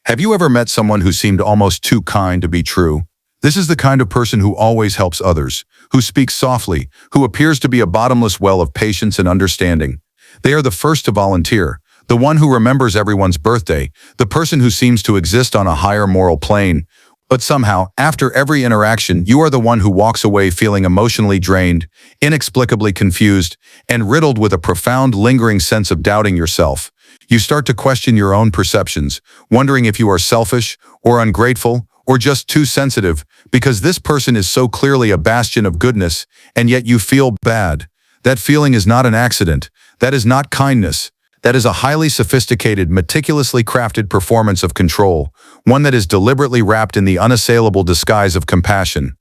Have you ever met someone who seemed almost too kind to be true? This is the kind of person who always helps others, who speaks softly, who appears to be a bottomless well of patience and understanding. They are the first to volunteer, the one who remembers everyone's birthday, the person who seems to exist on a higher moral plane. But somehow, after every interaction, you are the one who walks away feeling emotionally drained, inexplicably confused, and riddled with a profound, lingering sense of doubting yourself. You start to question your own perceptions, wondering if you are selfish or ungrateful or just too sensitive, because this person is so clearly a bastion of goodness, and yet you feel bad. That feeling is not an accident. That is not kindness. That is a highly sophisticated, meticulously crafted performance of control, one that is deliberately wrapped in the unassailable disguise of compassion.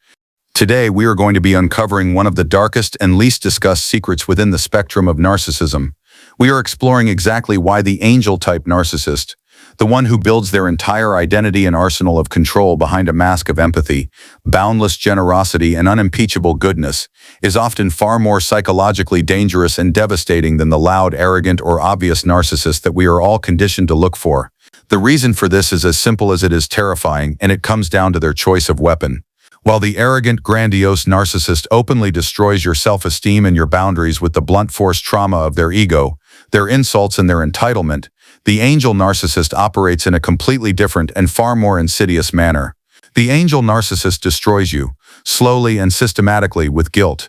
Today, we are going to be uncovering one of the darkest and least discussed secrets within the spectrum of narcissism. We are exploring exactly why the angel-type narcissist, the one who builds their entire identity and arsenal of control behind a mask of empathy, boundless generosity, and unimpeachable goodness, is often far more psychologically dangerous and devastating than the loud, arrogant, or obvious narcissist that we are all conditioned to look for. The reason for this is as simple as it is terrifying, and it comes down to their choice of weapon. While the arrogant, grandiose narcissist openly destroys your self-esteem and your boundaries with the blunt force trauma of their ego, their insults, and their entitlement, the angel narcissist operates in a completely different and far more insidious manner. The angel narcissist destroys you, slowly and systematically, with guilt.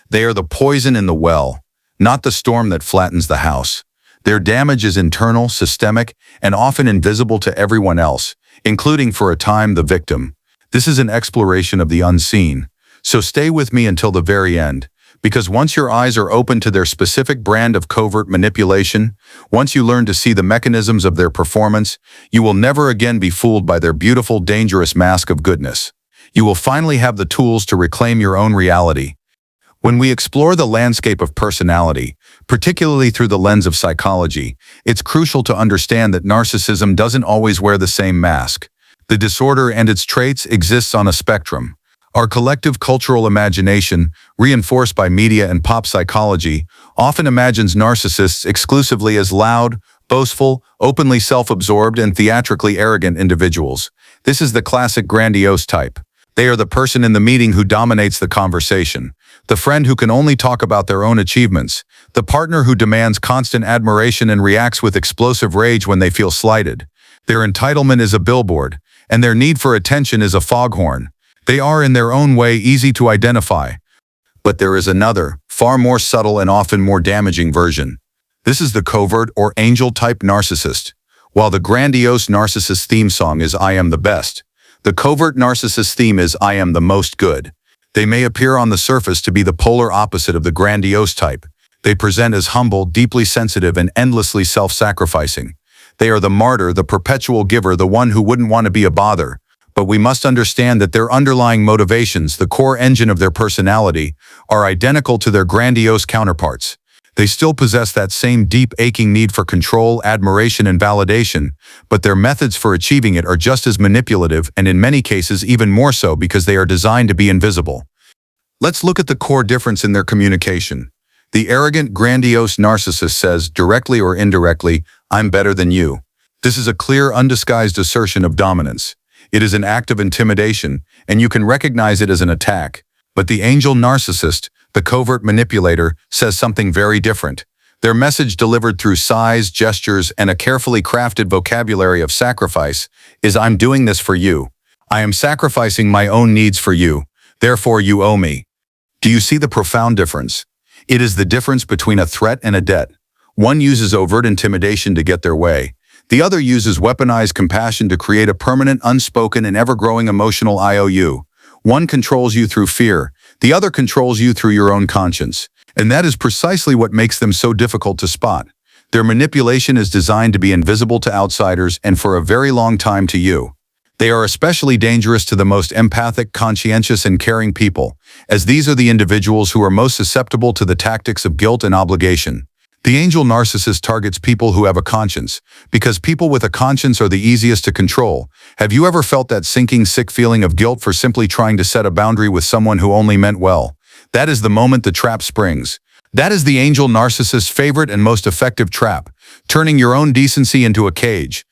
They are the poison in the well, not the storm that flattens the house. Their damage is internal, systemic, and often invisible to everyone else, including for a time the victim. This is an exploration of the unseen, so stay with me until the very end, because once your eyes are open to their specific brand of covert manipulation, once you learn to see the mechanisms of their performance, you will never again be fooled by their beautiful, dangerous mask of goodness. You will finally have the tools to reclaim your own reality. When we explore the landscape of personality, particularly through the lens of psychology, it's crucial to understand that narcissism doesn't always wear the same mask. The disorder and its traits exists on a spectrum. Our collective cultural imagination, reinforced by media and pop psychology, often imagines narcissists exclusively as loud, boastful, openly self-absorbed, and theatrically arrogant individuals. This is the classic grandiose type. They are the person in the meeting who dominates the conversation, the friend who can only talk about their own achievements, the partner who demands constant admiration and reacts with explosive rage when they feel slighted. Their entitlement is a billboard, and their need for attention is a foghorn. They are in their own way easy to identify. But there is another, far more subtle and often more damaging version. This is the covert or angel-type narcissist. While the grandiose narcissist theme song is "I am the best," the covert narcissist theme is "I am the most good." They may appear on the surface to be the polar opposite of the grandiose type. They present as humble, deeply sensitive, and endlessly self-sacrificing. They are the martyr, the perpetual giver, the one who wouldn't want to be a bother. But we must understand that their underlying motivations, the core engine of their personality, are identical to their grandiose counterparts. They still possess that same deep, aching need for control, admiration, and validation, but their methods for achieving it are just as manipulative, and in many cases even more so, because they are designed to be invisible. Let's look at the core difference in their communication. The arrogant, grandiose narcissist says, directly or indirectly, "I'm better than you." This is a clear, undisguised assertion of dominance. It is an act of intimidation, and you can recognize it as an attack. But the angel narcissist, the covert manipulator, says something very different. Their message, delivered through sighs, gestures, and a carefully crafted vocabulary of sacrifice, is, "I'm doing this for you. I am sacrificing my own needs for you. Therefore, you owe me." Do you see the profound difference? It is the difference between a threat and a debt. One uses overt intimidation to get their way. The other uses weaponized compassion to create a permanent, unspoken, and ever-growing emotional IOU. One controls you through fear. The other controls you through your own conscience. And that is precisely what makes them so difficult to spot. Their manipulation is designed to be invisible to outsiders and for a very long time to you. They are especially dangerous to the most empathic, conscientious, and caring people, as these are the individuals who are most susceptible to the tactics of guilt and obligation. The angel narcissist targets people who have a conscience, because people with a conscience are the easiest to control. Have you ever felt that sinking, sick feeling of guilt for simply trying to set a boundary with someone who only meant well? That is the moment the trap springs. That is the angel narcissist's favorite and most effective trap, turning your own decency into a cage.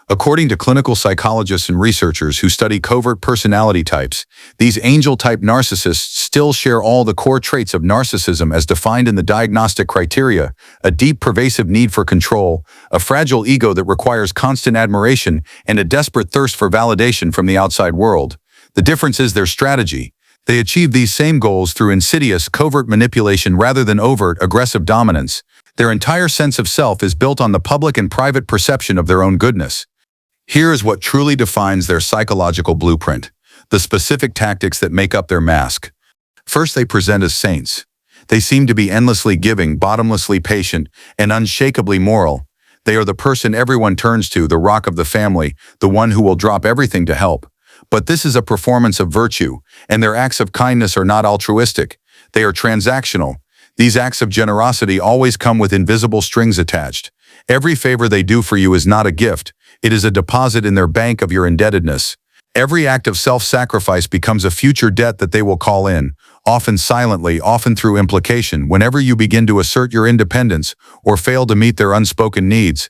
According to clinical psychologists and researchers who study covert personality types, these angel-type narcissists still share all the core traits of narcissism as defined in the diagnostic criteria: a deep, pervasive need for control, a fragile ego that requires constant admiration, and a desperate thirst for validation from the outside world. The difference is their strategy. They achieve these same goals through insidious, covert manipulation rather than overt, aggressive dominance. Their entire sense of self is built on the public and private perception of their own goodness. Here is what truly defines their psychological blueprint, the specific tactics that make up their mask. First, they present as saints. They seem to be endlessly giving, bottomlessly patient, and unshakably moral. They are the person everyone turns to, the rock of the family, the one who will drop everything to help. But this is a performance of virtue, and their acts of kindness are not altruistic. They are transactional. These acts of generosity always come with invisible strings attached. Every favor they do for you is not a gift. It is a deposit in their bank of your indebtedness. Every act of self-sacrifice becomes a future debt that they will call in, often silently, often through implication, whenever you begin to assert your independence or fail to meet their unspoken needs.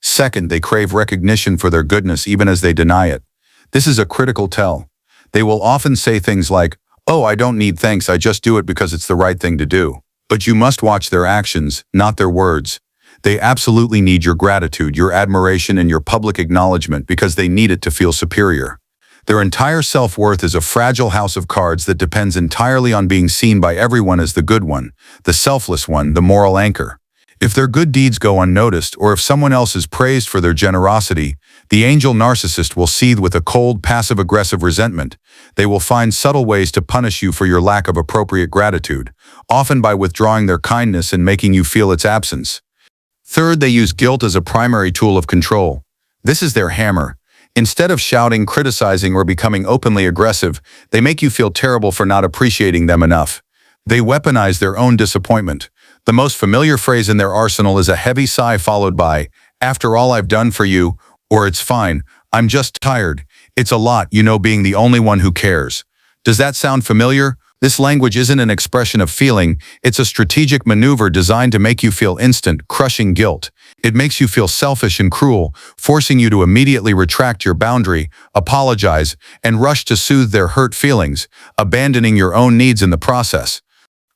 Second, they crave recognition for their goodness even as they deny it. This is a critical tell. They will often say things like, "Oh, I don't need thanks, I just do it because it's the right thing to do." But you must watch their actions, not their words. They absolutely need your gratitude, your admiration, and your public acknowledgement because they need it to feel superior. Their entire self-worth is a fragile house of cards that depends entirely on being seen by everyone as the good one, the selfless one, the moral anchor. If their good deeds go unnoticed, or if someone else is praised for their generosity, the angel narcissist will seethe with a cold, passive-aggressive resentment. They will find subtle ways to punish you for your lack of appropriate gratitude, often by withdrawing their kindness and making you feel its absence. Third, they use guilt as a primary tool of control. This is their hammer. Instead of shouting, criticizing, or becoming openly aggressive, they make you feel terrible for not appreciating them enough. They weaponize their own disappointment. The most familiar phrase in their arsenal is a heavy sigh followed by, "After all I've done for you," or "It's fine, I'm just tired." It's a lot, you know, being the only one who cares. Does that sound familiar? This language isn't an expression of feeling, it's a strategic maneuver designed to make you feel instant, crushing guilt. It makes you feel selfish and cruel, forcing you to immediately retract your boundary, apologize, and rush to soothe their hurt feelings, abandoning your own needs in the process.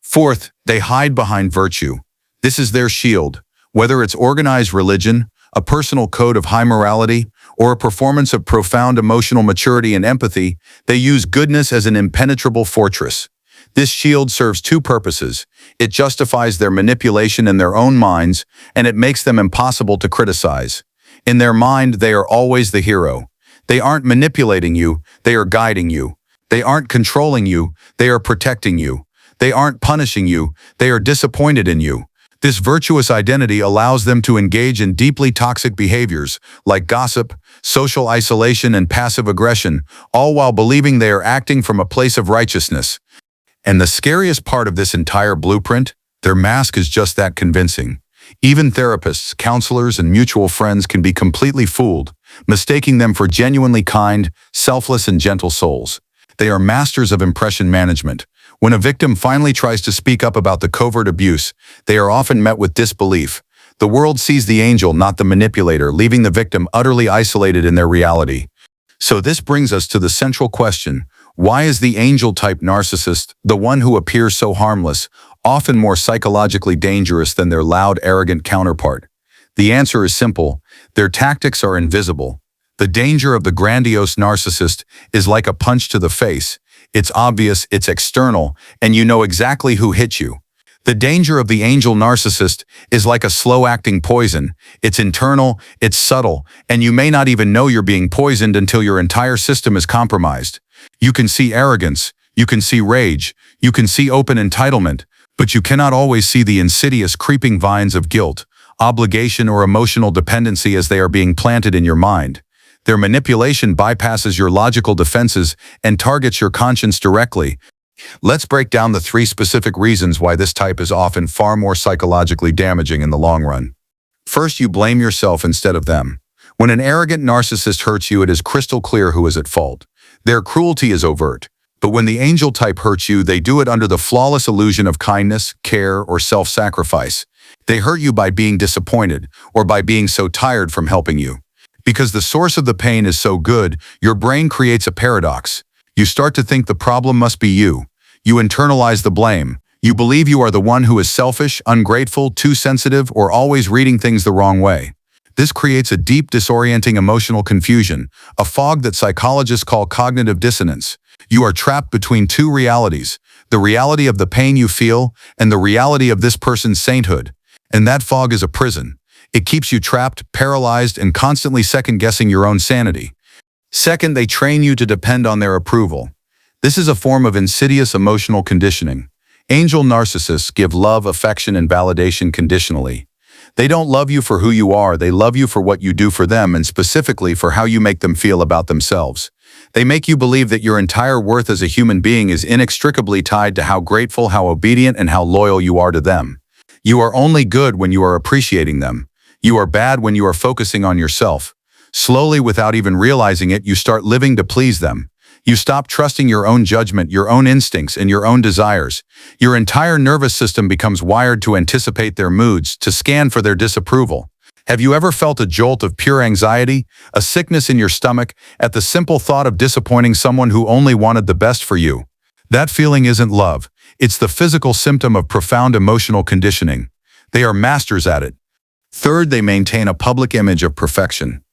Fourth, they hide behind virtue. This is their shield. Whether it's organized religion, a personal code of high morality, or a performance of profound emotional maturity and empathy, they use goodness as an impenetrable fortress. This shield serves two purposes. It justifies their manipulation in their own minds, and it makes them impossible to criticize. In their mind, they are always the hero. They aren't manipulating you, they are guiding you. They aren't controlling you, they are protecting you. They aren't punishing you, they are disappointed in you. This virtuous identity allows them to engage in deeply toxic behaviors like gossip, social isolation, and passive aggression, all while believing they are acting from a place of righteousness. And the scariest part of this entire blueprint, their mask is just that convincing. Even therapists, counselors, and mutual friends can be completely fooled, mistaking them for genuinely kind, selfless, and gentle souls. They are masters of impression management. When a victim finally tries to speak up about the covert abuse, they are often met with disbelief. The world sees the angel, not the manipulator, leaving the victim utterly isolated in their reality. So this brings us to the central question: why is the angel-type narcissist, the one who appears so harmless, often more psychologically dangerous than their loud, arrogant counterpart? The answer is simple: their tactics are invisible. The danger of the grandiose narcissist is like a punch to the face. It's obvious, it's external, and you know exactly who hit you. The danger of the angel narcissist is like a slow-acting poison. It's internal, it's subtle, and you may not even know you're being poisoned until your entire system is compromised. You can see arrogance, you can see rage, you can see open entitlement, but you cannot always see the insidious creeping vines of guilt, obligation, or emotional dependency as they are being planted in your mind. Their manipulation bypasses your logical defenses and targets your conscience directly. Let's break down the 3 specific reasons why this type is often far more psychologically damaging in the long run. First, you blame yourself instead of them. When an arrogant narcissist hurts you, it is crystal clear who is at fault. Their cruelty is overt. But when the angel type hurts you, they do it under the flawless illusion of kindness, care, or self-sacrifice. They hurt you by being disappointed or by being so tired from helping you. Because the source of the pain is so good, your brain creates a paradox. You start to think the problem must be you. You internalize the blame. You believe you are the one who is selfish, ungrateful, too sensitive, or always reading things the wrong way. This creates a deep, disorienting emotional confusion, a fog that psychologists call cognitive dissonance. You are trapped between two realities, the reality of the pain you feel and the reality of this person's sainthood. And that fog is a prison. It keeps you trapped, paralyzed, and constantly second-guessing your own sanity. Second, they train you to depend on their approval. This is a form of insidious emotional conditioning. Angel narcissists give love, affection, and validation conditionally. They don't love you for who you are, they love you for what you do for them and specifically for how you make them feel about themselves. They make you believe that your entire worth as a human being is inextricably tied to how grateful, how obedient, and how loyal you are to them. You are only good when you are appreciating them. You are bad when you are focusing on yourself. Slowly, without even realizing it, you start living to please them. You stop trusting your own judgment, your own instincts, and your own desires. Your entire nervous system becomes wired to anticipate their moods, to scan for their disapproval. Have you ever felt a jolt of pure anxiety, a sickness in your stomach, at the simple thought of disappointing someone who only wanted the best for you? That feeling isn't love. It's the physical symptom of profound emotional conditioning. They are masters at it. Third, they maintain a public image of perfection.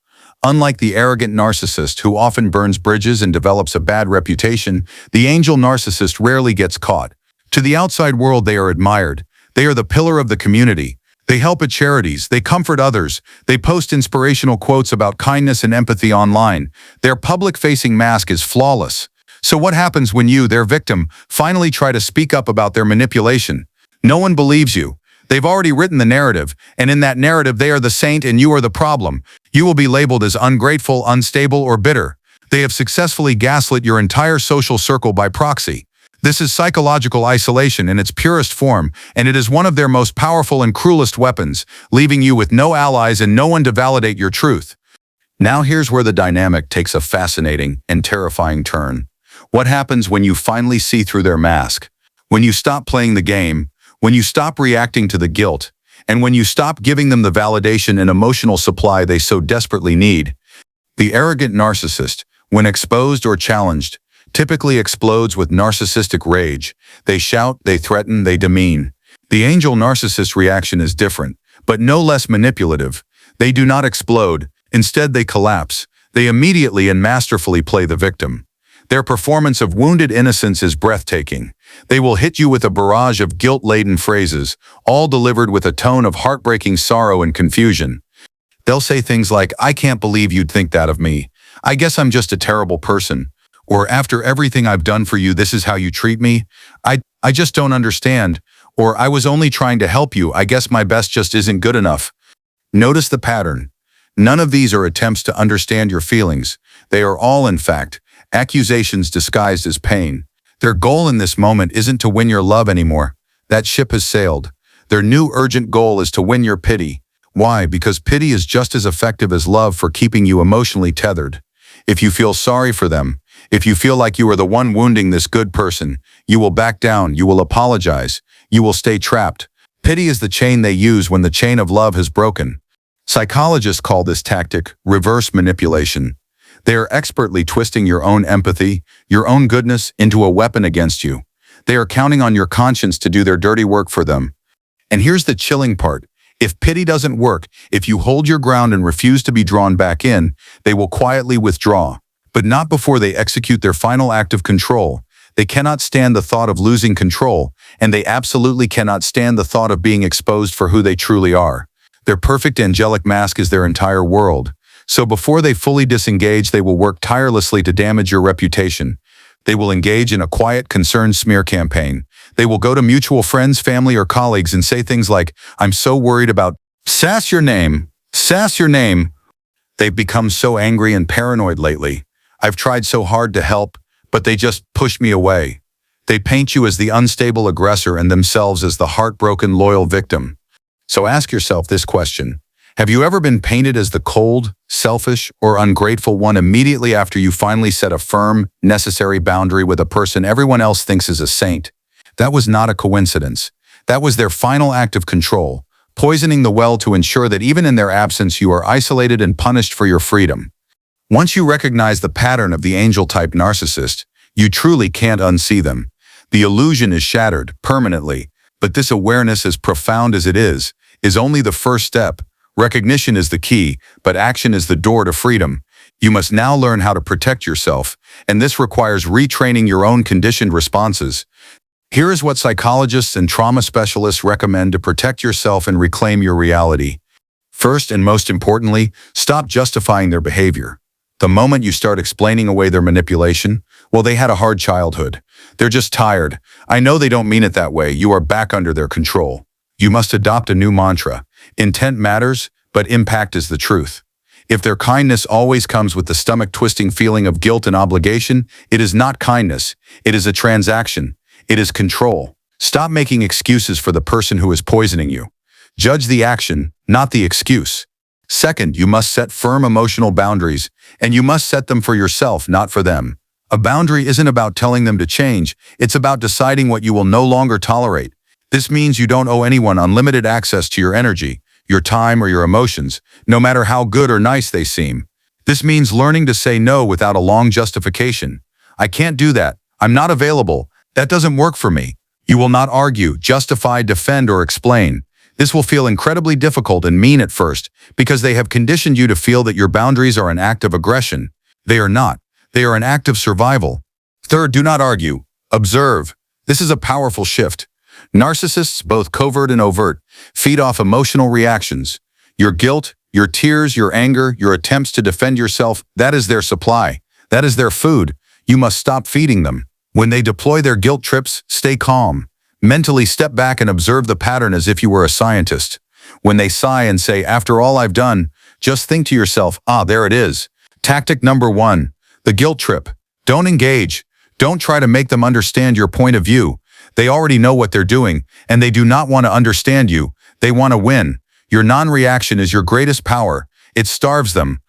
Unlike the arrogant narcissist who often burns bridges and develops a bad reputation, the angel narcissist rarely gets caught. To the outside world, they are admired. They are the pillar of the community. They help at charities. They comfort others. They post inspirational quotes about kindness and empathy online. Their public-facing mask is flawless. So what happens when you, their victim, finally try to speak up about their manipulation? No one believes you. They've already written the narrative, and in that narrative they are the saint and you are the problem. You will be labeled as ungrateful, unstable, or bitter. They have successfully gaslit your entire social circle by proxy. This is psychological isolation in its purest form, and it is one of their most powerful and cruelest weapons, leaving you with no allies and no one to validate your truth. Now here's where the dynamic takes a fascinating and terrifying turn. What happens when you finally see through their mask? When you stop playing the game, when you stop reacting to the guilt, and when you stop giving them the validation and emotional supply they so desperately need. The arrogant narcissist, when exposed or challenged, typically explodes with narcissistic rage. They shout, they threaten, they demean. The angel narcissist reaction is different, but no less manipulative. They do not explode. Instead, they collapse. They immediately and masterfully play the victim. Their performance of wounded innocence is breathtaking. They will hit you with a barrage of guilt-laden phrases, all delivered with a tone of heartbreaking sorrow and confusion. They'll say things like, "I can't believe you'd think that of me. I guess I'm just a terrible person." Or, "After everything I've done for you, this is how you treat me? I just don't understand." Or, "I was only trying to help you. I guess my best just isn't good enough." Notice the pattern. None of these are attempts to understand your feelings. They are all, in fact, accusations disguised as pain. Their goal in this moment isn't to win your love anymore. That ship has sailed. Their new urgent goal is to win your pity. Why? Because pity is just as effective as love for keeping you emotionally tethered. If you feel sorry for them, if you feel like you are the one wounding this good person, you will back down, you will apologize, you will stay trapped. Pity is the chain they use when the chain of love has broken. Psychologists call this tactic reverse manipulation. They are expertly twisting your own empathy, your own goodness, into a weapon against you. They are counting on your conscience to do their dirty work for them. And here's the chilling part. If pity doesn't work, if you hold your ground and refuse to be drawn back in, they will quietly withdraw. But not before they execute their final act of control. They cannot stand the thought of losing control, and they absolutely cannot stand the thought of being exposed for who they truly are. Their perfect angelic mask is their entire world. So before they fully disengage, they will work tirelessly to damage your reputation. They will engage in a quiet, concerned smear campaign. They will go to mutual friends, family, or colleagues and say things like, "I'm so worried about sass your name, sass your name." They've become so angry and paranoid lately. "I've tried so hard to help, but they just push me away." They paint you as the unstable aggressor and themselves as the heartbroken, loyal victim. So ask yourself this question. Have you ever been painted as the cold, selfish, or ungrateful one immediately after you finally set a firm, necessary boundary with a person everyone else thinks is a saint? That was not a coincidence. That was their final act of control, poisoning the well to ensure that even in their absence you are isolated and punished for your freedom. Once you recognize the pattern of the angel-type narcissist, you truly can't unsee them. The illusion is shattered permanently, but this awareness, as profound as it is only the first step. Recognition is the key, but action is the door to freedom. You must now learn how to protect yourself, and this requires retraining your own conditioned responses. Here is what psychologists and trauma specialists recommend to protect yourself and reclaim your reality. First and most importantly, stop justifying their behavior. The moment you start explaining away their manipulation, well, they had a hard childhood. They're just tired. I know they don't mean it that way. You are back under their control. You must adopt a new mantra. Intent matters, but impact is the truth. If their kindness always comes with the stomach-twisting feeling of guilt and obligation, it is not kindness. It is a transaction. It is control. Stop making excuses for the person who is poisoning you. Judge the action, not the excuse. Second, you must set firm emotional boundaries, and you must set them for yourself, not for them. A boundary isn't about telling them to change, it's about deciding what you will no longer tolerate. This means you don't owe anyone unlimited access to your energy, your time, or your emotions, no matter how good or nice they seem. This means learning to say no without a long justification. I can't do that. I'm not available. That doesn't work for me. You will not argue, justify, defend, or explain. This will feel incredibly difficult and mean at first, because they have conditioned you to feel that your boundaries are an act of aggression. They are not. They are an act of survival. Third, do not argue. Observe. This is a powerful shift. Narcissists, both covert and overt, feed off emotional reactions. Your guilt, your tears, your anger, your attempts to defend yourself, that is their supply. That is their food. You must stop feeding them. When they deploy their guilt trips, stay calm. Mentally step back and observe the pattern as if you were a scientist. When they sigh and say, "After all I've done," just think to yourself, there it is. Tactic number 1, the guilt trip. Don't engage. Don't try to make them understand your point of view. They already know what they're doing, and they do not want to understand you. They want to win. Your non-reaction is your greatest power. It starves them.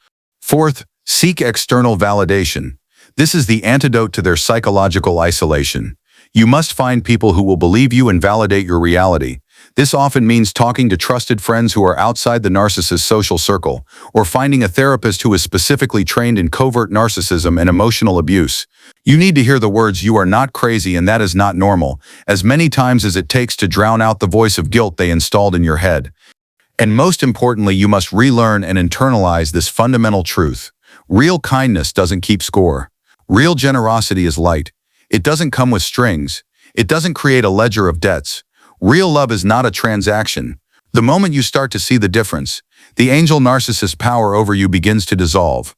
Fourth, seek external validation. This is the antidote to their psychological isolation. You must find people who will believe you and validate your reality. This often means talking to trusted friends who are outside the narcissist's social circle, or finding a therapist who is specifically trained in covert narcissism and emotional abuse. You need to hear the words, "You are not crazy and that is not normal," as many times as it takes to drown out the voice of guilt they installed in your head. And most importantly, you must relearn and internalize this fundamental truth. Real kindness doesn't keep score. Real generosity is light. It doesn't come with strings. It doesn't create a ledger of debts. Real love is not a transaction. The moment you start to see the difference, the angel narcissist power over you begins to dissolve.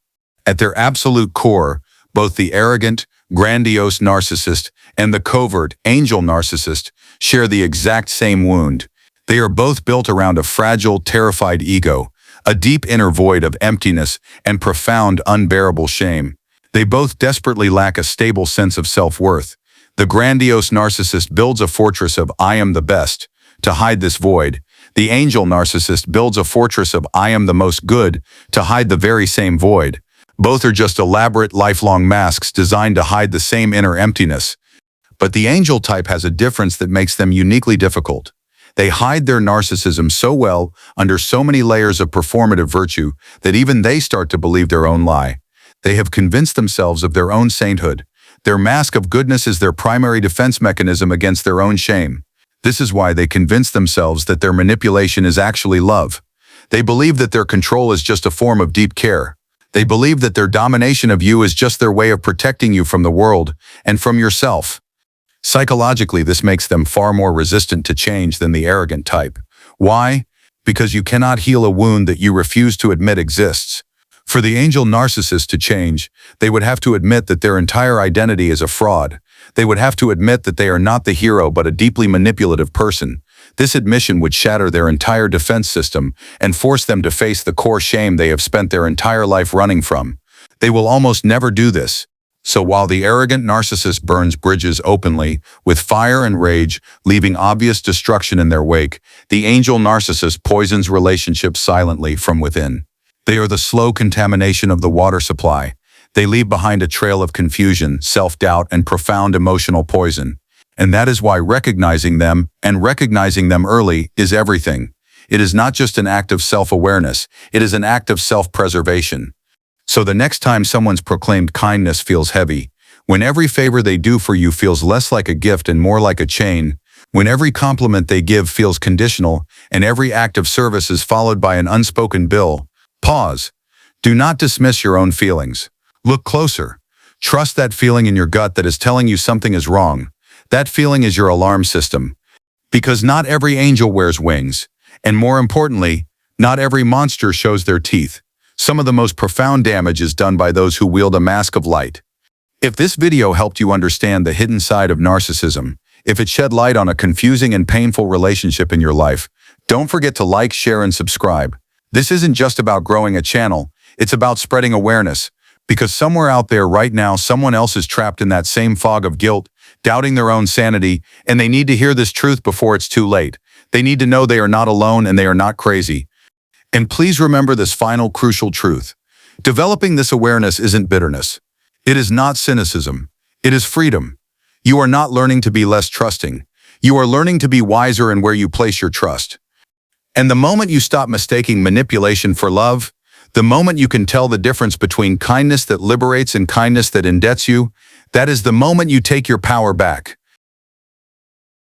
At their absolute core, both the arrogant, grandiose narcissist and the covert, angel narcissist share the exact same wound. They are both built around a fragile, terrified ego, a deep inner void of emptiness and profound, unbearable shame. They both desperately lack a stable sense of self-worth. The grandiose narcissist builds a fortress of "I am the best" to hide this void. The angel narcissist builds a fortress of "I am the most good" to hide the very same void. Both are just elaborate, lifelong masks designed to hide the same inner emptiness. But the angel type has a difference that makes them uniquely difficult. They hide their narcissism so well under so many layers of performative virtue that even they start to believe their own lie. They have convinced themselves of their own sainthood. Their mask of goodness is their primary defense mechanism against their own shame. This is why they convince themselves that their manipulation is actually love. They believe that their control is just a form of deep care. They believe that their domination of you is just their way of protecting you from the world and from yourself. Psychologically, this makes them far more resistant to change than the arrogant type. Why? Because you cannot heal a wound that you refuse to admit exists. For the angel narcissist to change, they would have to admit that their entire identity is a fraud. They would have to admit that they are not the hero but a deeply manipulative person. This admission would shatter their entire defense system and force them to face the core shame they have spent their entire life running from. They will almost never do this. So while the arrogant narcissist burns bridges openly, with fire and rage, leaving obvious destruction in their wake, the angel narcissist poisons relationships silently from within. They are the slow contamination of the water supply. They leave behind a trail of confusion, self-doubt, and profound emotional poison. And that is why recognizing them, and recognizing them early, is everything. It is not just an act of self-awareness, it is an act of self-preservation. So the next time someone's proclaimed kindness feels heavy, when every favor they do for you feels less like a gift and more like a chain, when every compliment they give feels conditional and every act of service is followed by an unspoken bill, pause. Do not dismiss your own feelings. Look closer. Trust that feeling in your gut that is telling you something is wrong. That feeling is your alarm system. Because not every angel wears wings. And more importantly, not every monster shows their teeth. Some of the most profound damage is done by those who wield a mask of light. If this video helped you understand the hidden side of narcissism, if it shed light on a confusing and painful relationship in your life, don't forget to like, share, and subscribe. This isn't just about growing a channel, it's about spreading awareness. Because somewhere out there right now, someone else is trapped in that same fog of guilt, doubting their own sanity, and they need to hear this truth before it's too late. They need to know they are not alone and they are not crazy. And please remember this final crucial truth. Developing this awareness isn't bitterness. It is not cynicism. It is freedom. You are not learning to be less trusting. You are learning to be wiser in where you place your trust. And the moment you stop mistaking manipulation for love, the moment you can tell the difference between kindness that liberates and kindness that indebts you, that is the moment you take your power back.